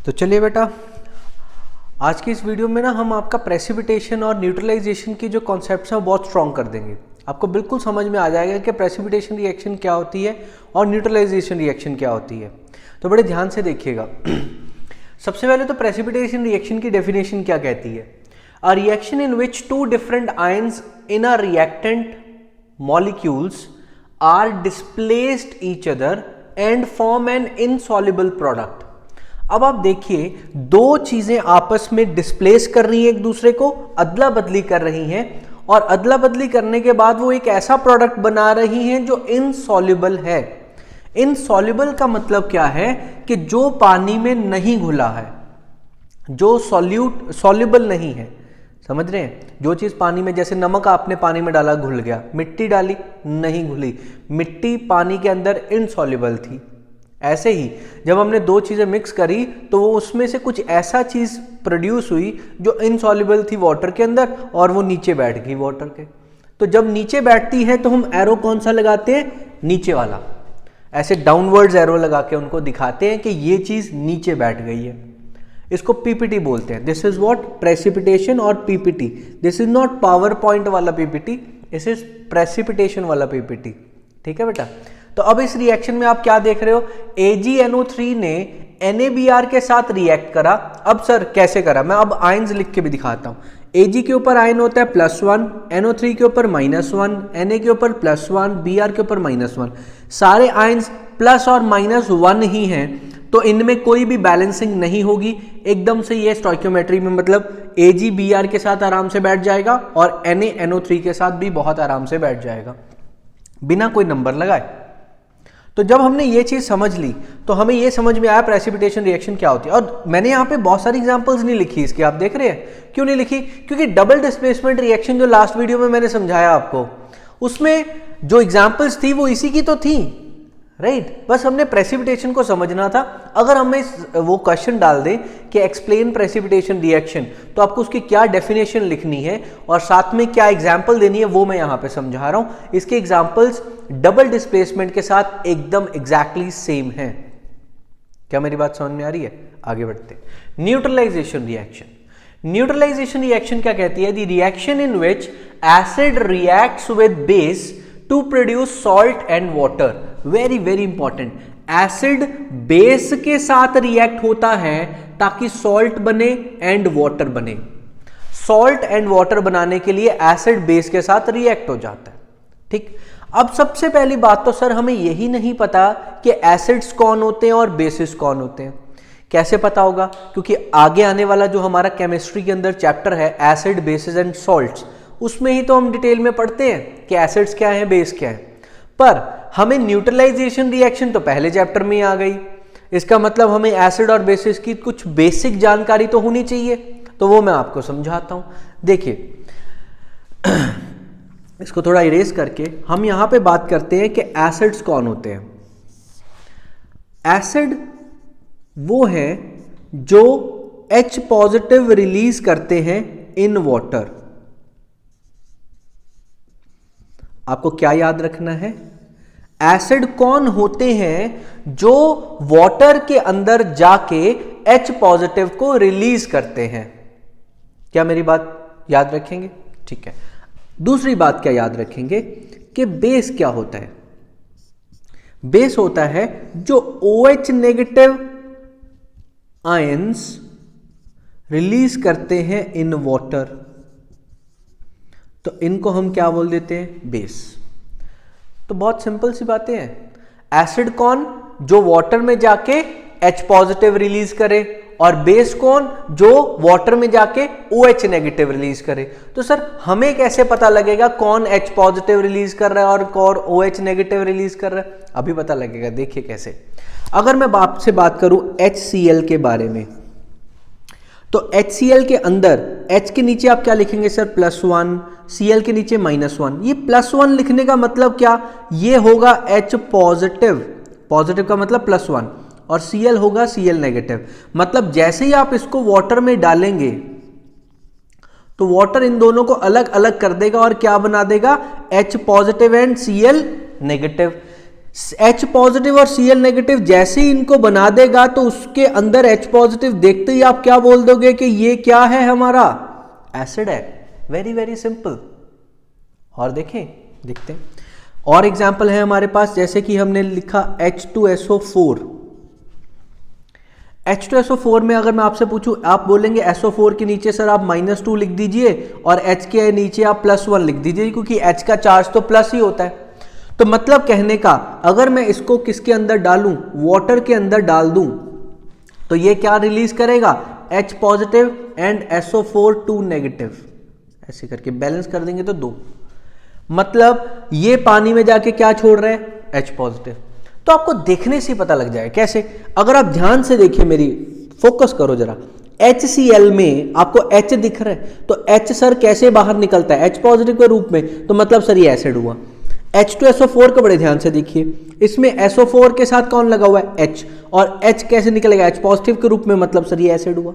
तो चलिए बेटा, आज की इस वीडियो में ना हम आपका प्रेसिपिटेशन और न्यूट्रलाइजेशन की जो कॉन्सेप्ट्स हैं वो बहुत स्ट्रॉन्ग कर देंगे। आपको बिल्कुल समझ में आ जाएगा कि प्रेसिपिटेशन रिएक्शन क्या होती है और न्यूट्रलाइजेशन रिएक्शन क्या होती है। तो बड़े ध्यान से देखिएगा। सबसे पहले तो प्रेसिपिटेशन रिएक्शन की डेफिनेशन क्या कहती है? A reaction in which two different ions in a reactant molecules are displaced each other and form an insoluble product. अब आप देखिए, दो चीजें आपस में डिस्प्लेस कर रही हैं, एक दूसरे को अदला बदली कर रही हैं, और अदला बदली करने के बाद वो एक ऐसा प्रोडक्ट बना रही हैं जो इनसॉल्युबल है। इनसॉल्युबल का मतलब क्या है कि जो पानी में नहीं घुला है, जो सॉल्युबल नहीं है। समझ रहे हैं? जो चीज पानी में, जैसे नमक आपने पानी में डाला घुल गया, मिट्टी डाली नहीं घुली, मिट्टी पानी के अंदर इनसॉल्युबल थी। ऐसे ही जब हमने दो चीजें मिक्स करी तो वो उसमें से कुछ ऐसा चीज प्रोड्यूस हुई जो इनसॉल्युबल थी वाटर के अंदर, और वो नीचे बैठ गई वाटर के। तो जब नीचे बैठती है तो हम एरो कौन सा लगाते हैं? नीचे वाला। ऐसे डाउनवर्ड्स एरो लगा के उनको दिखाते हैं कि ये चीज नीचे बैठ गई है। इसको पीपीटी बोलते हैं। This is what? प्रेसिपिटेशन और PPT. This is not power point वाला पीपीटी, दिस इज प्रेसिपिटेशन वाला पीपीटी। ठीक है बेटा? तो अब इस रिएक्शन में आप क्या देख रहे हो? AgNO3 ने NaBr के साथ रिएक्ट करा। अब सर कैसे करा? मैं अब आयंस लिख के भी दिखाता हूं। Ag के ऊपर आयन होता है +1, NO3 के ऊपर -1, Na के ऊपर +1, Br के ऊपर -1। सारे आयंस प्लस और -1 ही हैं, तो इनमें कोई भी बैलेंसिंग नहीं होगी। एकदम से ये स्टोइकियोमेट्री में मतलब Ag Br के साथ आराम से बैठ जाएगा और Na NO3 के साथ भी बहुत आराम से बैठ जाएगा बिना कोई नंबर लगाए। तो जब हमने ये चीज समझ ली तो हमें ये समझ में आया प्रेसिपिटेशन रिएक्शन क्या होती है। और मैंने यहाँ पे बहुत सारी एग्जांपल्स नहीं लिखी इसकी, आप देख रहे हैं क्यों नहीं लिखी? क्योंकि डबल डिस्प्लेसमेंट रिएक्शन जो लास्ट वीडियो में मैंने समझाया आपको, उसमें जो एग्जांपल्स थी वो इसी की तो थी, राइट? बस हमने प्रेसिपिटेशन को समझना था। अगर हमें वो क्वेश्चन डाल दें कि एक्सप्लेन प्रेसिपिटेशन रिएक्शन, तो आपको उसकी क्या डेफिनेशन लिखनी है और साथ में क्या एग्जांपल देनी है वो मैं यहाँ पे समझा रहा हूँ। इसके एग्जांपल्स डबल डिस्प्लेसमेंट के साथ एकदम एग्जैक्टली सेम है। क्या मेरी बात समझ में आ रही है? आगे बढ़ते हैं। Neutralisation reaction. न्यूट्रलाइजेशन रिएक्शन क्या कहती है? The reaction in which acid reacts with base to produce salt and water. Very very important. Acid base के साथ रिएक्ट होता है ताकि सॉल्ट बने एंड वाटर बने। सॉल्ट एंड वाटर बनाने के लिए एसिड बेस के साथ रिएक्ट हो जाता है। ठीक। अब सबसे पहली बात तो सर हमें यही नहीं पता कि एसिड्स कौन होते हैं और बेसिस कौन होते हैं। कैसे पता होगा? क्योंकि आगे आने वाला जो हमारा केमिस्ट्री के अंदर चैप्टर है एसिड बेसिस एंड सॉल्ट्स, उसमें ही तो हम डिटेल में पढ़ते हैं कि एसिड्स क्या है, बेस क्या है। पर हमें न्यूट्रलाइजेशन रिएक्शन तो पहले चैप्टर में ही आ गई। इसका मतलब हमें एसिड और बेसिस की कुछ बेसिक जानकारी तो होनी चाहिए, तो वो मैं आपको समझाता हूं। देखिए, इसको थोड़ा इरेज करके हम यहां पे बात करते हैं कि एसिड्स कौन होते हैं। एसिड वो है जो H पॉजिटिव रिलीज करते हैं इन वाटर। आपको क्या याद रखना है? एसिड कौन होते हैं जो वाटर के अंदर जाके H पॉजिटिव को रिलीज करते हैं। क्या मेरी बात याद रखेंगे? ठीक है। दूसरी बात क्या याद रखेंगे कि बेस क्या होता है? बेस होता है जो OH नेगेटिव आयंस रिलीज करते हैं इन वाटर, तो इनको हम क्या बोल देते हैं? बेस। तो बहुत सिंपल सी बातें हैं। एसिड कौन? जो वाटर में जाके H पॉजिटिव रिलीज करे, और बेस कौन? जो वाटर में जाके OH नेगेटिव रिलीज करे। तो सर हमें कैसे पता लगेगा कौन H पॉजिटिव रिलीज कर रहा है और कौन OH नेगेटिव रिलीज कर रहा है? अभी पता लगेगा। देखिए कैसे। अगर मैं आपसे बात करूं HCl के बारे में, तो HCl के अंदर H के नीचे आप क्या लिखेंगे सर? +1, Cl के नीचे -1। ये +1 लिखने का मतलब क्या? ये होगा H पॉजिटिव, पॉजिटिव का मतलब +1, और Cl होगा Cl नेगेटिव। मतलब जैसे ही आप इसको वाटर में डालेंगे तो वाटर इन दोनों को अलग अलग कर देगा और क्या बना देगा? H positive and Cl negative. H positive और Cl नेगेटिव जैसे ही इनको बना देगा तो उसके अंदर H पॉजिटिव देखते ही आप क्या बोल दोगे कि ये क्या है, हमारा एसिड है। Very very simple. और देखें, देखते हैं और एग्जाम्पल है हमारे पास, जैसे कि हमने लिखा H2SO4। H2SO4 में अगर मैं आपसे पूछूं, आप बोलेंगे SO4 के नीचे सर आप -2 लिख दीजिए और H के नीचे आप +1 लिख दीजिए, क्योंकि H का चार्ज तो प्लस ही होता है। तो मतलब कहने का, अगर मैं इसको किसके अंदर डालूं, वाटर के अंदर डाल दूं, तो ये क्या रिलीज करेगा, H positive and SO4 2 negative. ऐसे करके बैलेंस कर देंगे तो 2, मतलब ये पानी में जाके क्या छोड़ रहे हैं, H पॉजिटिव। तो आपको देखने से पता लग जाए कैसे, अगर आप ध्यान से देखिए, मेरी फोकस करो जरा, HCl में आपको H दिख रहा है, तो H सर कैसे बाहर निकलता है, H पॉजिटिव के रूप में, तो मतलब सर ये एसिड हुआ। H2SO4 को बड़े ध्यान से देखिए, इसमें SO4 के साथ कौन लगा हुआ है, H, और H कैसे निकलेगा, H पॉजिटिव के रूप में, मतलब सर ये एसिड हुआ।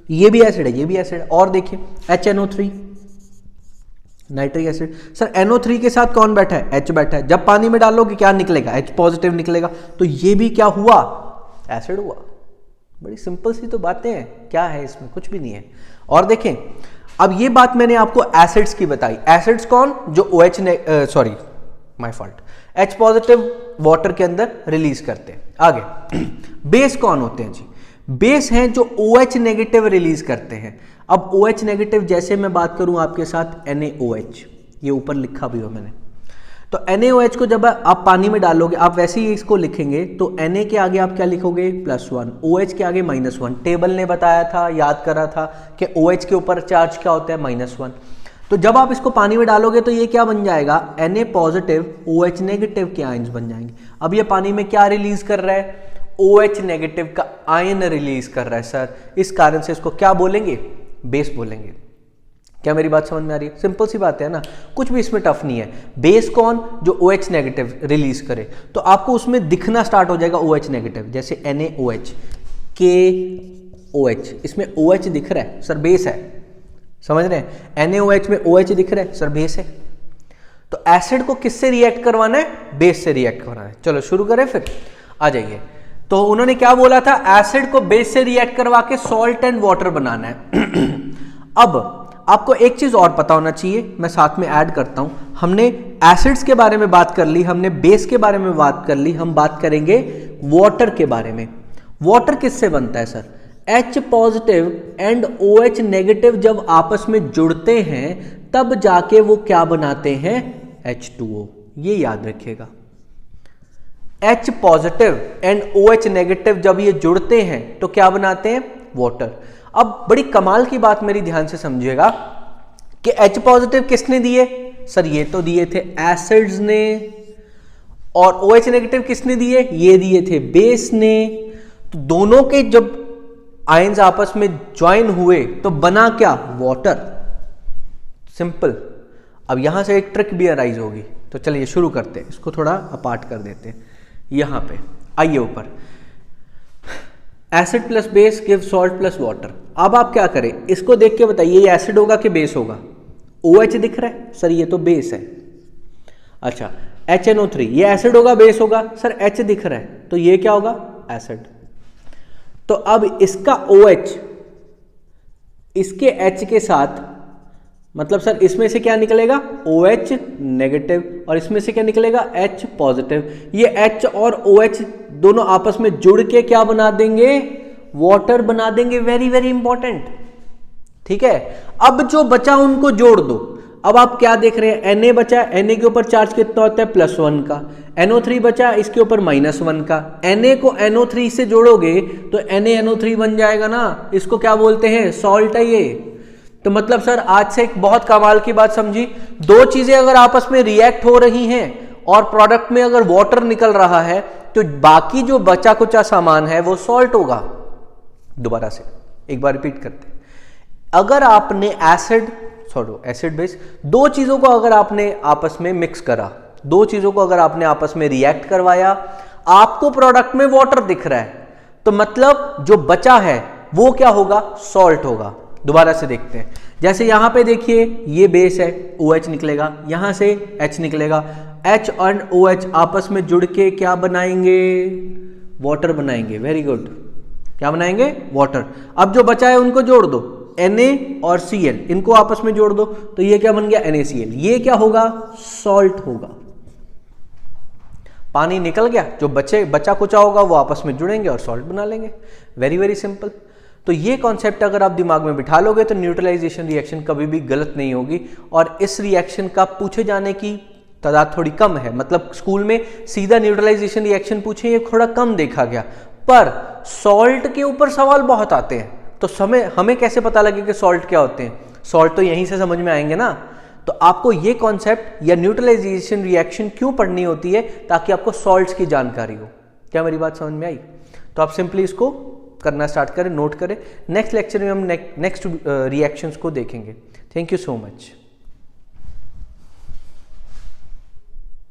ये भी एसिड है, ये भी एसिड है। और देखिए HNO3 nitric acid, sir NO3 के साथ कौन बैठा है, H बैठा है। जब पानी में डालोगे क्या निकलेगा, H पॉजिटिव निकलेगा, तो ये भी क्या हुआ, एसिड हुआ। बड़ी सिंपल सी तो बातें हैं, क्या है इसमें, कुछ भी नहीं है। और देखें, अब ये बात मैंने आपको एसिड्स की बताई। एसिड्स कौन, जो OH ने sorry my fault, H positive water के अंदर रिलीज करते हैं। आगे बेस कौन होते हैं जी, बेस हैं जो OH नेगेटिव रिलीज करते हैं। अब OH नेगेटिव जैसे मैं बात करूं आपके साथ NaOH, ये ऊपर लिखा भी हो मैंने, तो NaOH को जब आप पानी में डालोगे, आप वैसे ही इसको लिखेंगे, तो Na के आगे आप क्या लिखोगे, +1, OH के आगे -1। टेबल ने बताया था, याद करा था कि OH के ऊपर चार्ज क्या होता है, -1। तो जब आप इसको पानी में डालोगे तो ये क्या बन जाएगा, Na पॉजिटिव OH नेगेटिव के आयंस बन जाएंगे। अब ये पानी में क्या रिलीज कर रहा है, OH नेगेटिव का आयन रिलीज कर रहा है सर, इस कारण से इसको क्या बोलेंगे, बेस बोलेंगे। क्या मेरी बात समझ में आ रही है, सिंपल सी बात है ना, कुछ भी इसमें टफ नहीं है। बेस कौन, जो OH नेगेटिव रिलीज करे, तो आपको उसमें दिखना स्टार्ट हो जाएगा OH नेगेटिव, जैसे NaOH, KOH, इसमें OH दिख रहा है सर, बेस है, समझ रहे हैं। NaOH में OH दिख रहा है सर, बेस है। तो एसिड को किससे रिएक्ट करवाना है, बेस से रिएक्ट करवाना है। चलो शुरू करें फिर, आ जाइए। तो उन्होंने क्या बोला था, एसिड को बेस से रिएक्ट करवा के सॉल्ट एंड वाटर बनाना है। अब आपको एक चीज और पता होना चाहिए, मैं साथ में ऐड करता हूं। हमने एसिड्स के बारे में बात कर ली, हमने बेस के बारे में बात कर ली, हम बात करेंगे वाटर के बारे में। वाटर किससे बनता है sir, H positive and OH negative जब आपस में जुड़ते हैं तब जाके वो क्या बनाते हैं, H2O। ये याद रखिएगा, H positive and OH negative जब ये जुड़ते हैं तो क्या बनाते हैं, वाटर। अब बड़ी कमाल की बात मेरी ध्यान से समझिएगा कि H पॉजिटिव किसने दिए, सर ये तो दिए थे एसिड्स ने, और OH नेगेटिव किसने दिए, ये दिए थे बेस ने। तो दोनों के जब आयंस आपस में ज्वाइन हुए तो बना क्या, वाटर। सिंपल। अब यहां से एक ट्रिक भी अराइज होगी, तो चलिए शुरू करते हैं, इसको थोड़ा अपार्ट कर देते हैं। यहां पे आइए ऊपर, acid plus base give salt plus water. अब आप क्या करें, इसको देख के बताइए ये एसिड होगा कि बेस होगा। OH दिख रहा है सर, ये तो बेस है। अच्छा HNO3, ये एसिड होगा बेस होगा, सर H दिख रहा है, तो ये क्या होगा, एसिड। तो अब इसका OH इसके H के साथ, मतलब सर इसमें से क्या निकलेगा, OH नेगेटिव, और इसमें से क्या निकलेगा, H पॉजिटिव। ये H और OH दोनों आपस में जुड़ के क्या बना देंगे, वाटर बना देंगे। वेरी वेरी इंपॉर्टेंट, ठीक है। अब जो बचा उनको जोड़ दो। अब आप क्या देख रहे हैं, Na बचा, Na के ऊपर चार्ज कितना होता है, +1 का। NO3 बचा, इसके ऊपर -1 का। Na को NO3 से जोड़ोगे तो NaNO3 बन जाएगा ना, इसको क्या बोलते हैं, सॉल्ट है ये। तो मतलब सर आज से एक बहुत कमाल की बात समझी, दो चीजें अगर आपस में रिएक्ट हो रही हैं और प्रोडक्ट में अगर वाटर निकल रहा है तो बाकी जो बचा कुचा सामान है वो सॉल्ट होगा। दोबारा से एक बार रिपीट करते हैं, अगर आपने एसिड बेस दो चीजों को अगर आपने आपस में मिक्स करा, दो चीजों को अगर आपने आपस में रिएक्ट करवाया, आपको प्रोडक्ट में वाटर दिख रहा है, तो मतलब जो बचा है वो क्या होगा, सॉल्ट होगा। दोबारा से देखते हैं, जैसे यहां पे देखिए ये बेस है, OH निकलेगा, यहां से H निकलेगा, H और OH आपस में जुड़ के क्या बनाएंगे, वाटर बनाएंगे। वेरी गुड, क्या बनाएंगे, वाटर। अब जो बचा है उनको जोड़ दो, Na और Cl, इनको आपस में जोड़ दो, तो ये क्या बन गया, NaCl। ये क्या होगा, सॉल्ट होगा। पानी निकल गया, जो बचा कुचा होगा वो आपस में जुड़ेंगे और सॉल्ट बना लेंगे। Very very simple. तो ये कॉन्सेप्ट अगर आप दिमाग में बिठा लोगे तो न्यूट्रलाइजेशन रिएक्शन कभी भी गलत नहीं होगी। और इस रिएक्शन का पूछे जाने की तादाद थोड़ी कम है, मतलब स्कूल में सीधा न्यूट्रलाइजेशन रिएक्शन पूछे ये थोड़ा कम देखा गया, पर सॉल्ट के ऊपर सवाल बहुत आते हैं। तो हमें कैसे पता लगे कि सॉल्ट क्या होते हैं, सॉल्ट तो यहीं से समझ में आएंगे ना। तो आपको ये कॉन्सेप्ट या न्यूट्रलाइजेशन रिएक्शन क्यों पढ़नी होती है, ताकि आपको सॉल्ट्स की जानकारी हो। क्या मेरी बात समझ में आई? तो आप सिंपली इसको करना स्टार्ट करें, नोट करें। नेक्स्ट लेक्चर में हम नेक्स्ट रिएक्शंस को देखेंगे। Thank you so much.